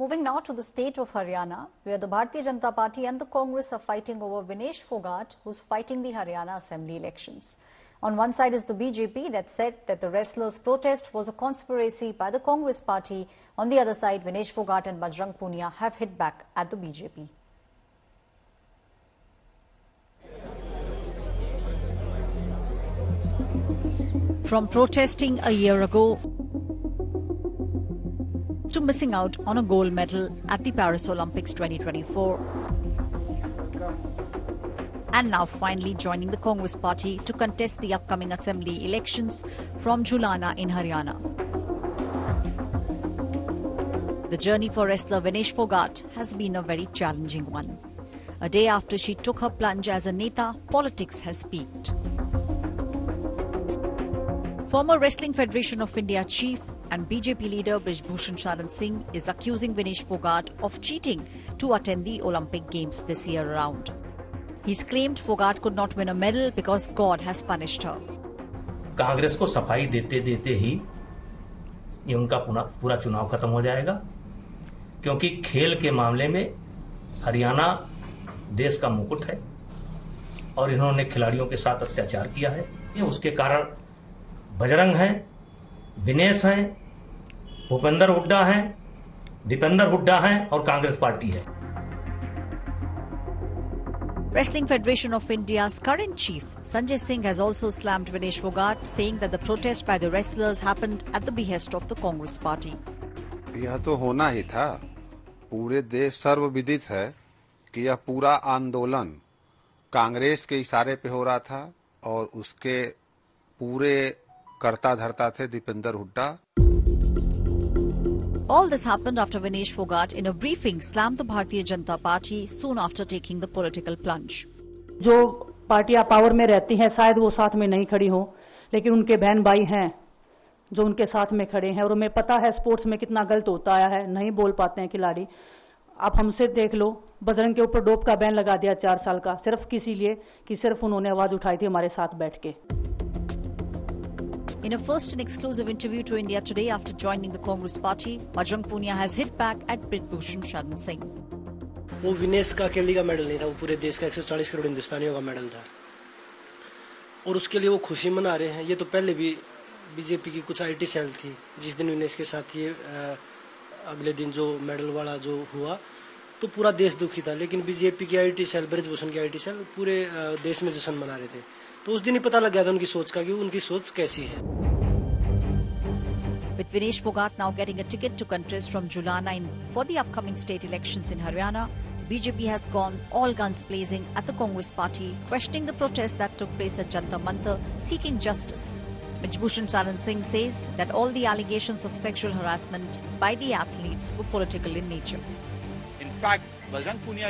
Moving now to the state of Haryana, where the Bharatiya Janata Party and the Congress are fighting over Vinesh Fogart, who's fighting the Haryana Assembly elections. On one side is the BJP that said that the wrestlers' protest was a conspiracy by the Congress party. On the other side, Vinesh Fogart and Bajrang Punia have hit back at the BJP. From protesting a year ago to missing out on a gold medal at the Paris Olympics 2024, and now finally joining the Congress party to contest the upcoming assembly elections from Jhulana in Haryana. The journey for wrestler Vinesh Fogart has been a very challenging one. A day after she took her plunge as a Neta, politics has peaked. Former Wrestling Federation of India chief and BJP leader Brij Bhushan Sharan Singh is accusing Vinesh Fogart of cheating to attend the Olympic Games this year around. He's claimed Fogart could not win a medal because God has punished her. Congress को सफाई देते देते ही ये उनका पूरा चुनाव खत्म हो जाएगा, क्योंकि खेल के मामले में हरियाणा देश का मुकुट है और इन्होंने खिलाड़ियों के साथ अत्याचार किया है। ये उसके कारण बजरंग हैं, विनेश हैं, भूपेंद्र हुड्डा हैं, दीपेंद्र हुड्डा हैं और कांग्रेस पार्टी है। Wrestling Federation of India's current chief, Sanjay Singh, has also slammed Vinesh Fogart, saying that the protest by the wrestlers happened at the behest of the Congress party. यह तो होना ही था। पूरे देश सर्वविदित है कि यह पूरा आंदोलन कांग्रेस के इशारे पे हो रहा था और उसके पूरे कर्ता धर्ता थे Dipendra Hooda. All this happened after Vinesh Fogart, in a briefing, slammed the Bharatiya Janata Party soon after taking the political plunge. जो पार्टियां पावर में रहती हैं शायद वो साथ में नहीं खड़ी हो, लेकिन उनके बहन भाई हैं जो उनके साथ में खड़े हैं और उन्हें पता है स्पोर्ट्स में कितना गलत होता आया है, नहीं बोल पाते हैं खिलाड़ी। आप हमसे देख लो, बजरंग के ऊपर डोप का बैन लगा दिया 4 साल का, सिर्फ किसी लिए कि सिर्फ उन्होंने आवाज उठाई थी हमारे साथ बैठ के। In a first and exclusive interview to India Today after joining the Congress party, Bajrang Punia has hit back at Brij Bhushan Sharan Singh. वो विनेश का अकेले का मेडल नहीं था, वो पूरे देश का 140 करोड़ हिंदुस्तानियों का मेडल था और उसके लिए वो खुशी मना रहे हैं। ये तो पहले भी बीजेपी की कुछ आईटी सेल थी, जिस दिन विनेश के साथ ये अगले दिन जो मेडल वाला जो हुआ तो पूरा देश दुखी था, लेकिन बीजेपी की आईटी सेल, ब्रिज भूषण की आईटी सेल पूरे देश में जश्न मना रहे थे। तो उस दिन ही पता लग गया था उनकी सोच का कि उनकी सोच कैसी है। With Vinesh Fogart now getting a ticket to contest from Jhulana for the upcoming state elections in Haryana, BJP has gone all guns blazing at the Congress party, questioning the protest that took place at Jantar Mantar, seeking justice. Brij Bhushan Sharan Singh says that all the allegations of sexual harassment by the athletes were political in nature. In fact, Bajrang Punia